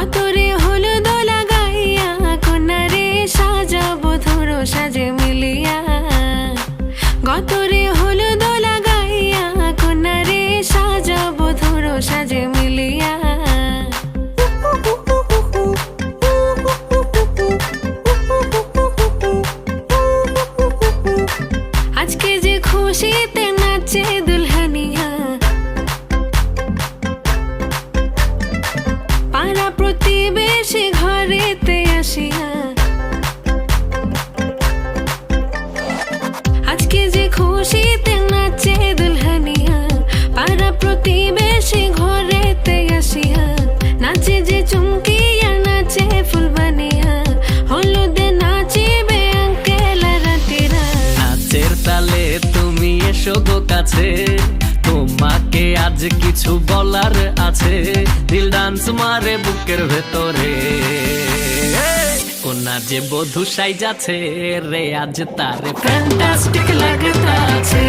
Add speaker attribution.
Speaker 1: গতরে হলুদ লাগাইয়া কন্যারে সাজাবো ধরো সাজে মিলিয়া। গতরে হলুদ লাগাইয়া কন্যারে সাজাবো ধরো সাজে মিলিয়া। আজকে যে খুশিতে নাচে দুলহানিয়া, পাড়া প্রতিবেশী ঘরেতে আসিয়া। আজকে যে খুশিতে নাচে দুলহানিয়া, পাড়া প্রতিবেশী ঘরেতে আসিয়া। নাচে যে চুমকিয়া নাচে ফুলবানিয়া, হলুদে নাচিবে আঙ্কেল রাতিরা।
Speaker 2: নাচের তালে তুমি এসো গো কাছে, তোমাকে আজ কিছু বলার আছে। দিল ডান্স মারে বুকের ভেতরে, কোনা যে বধূ সাইজাছে রে আজ তারে ফ্যান্টাস্টিক লাগতাছে।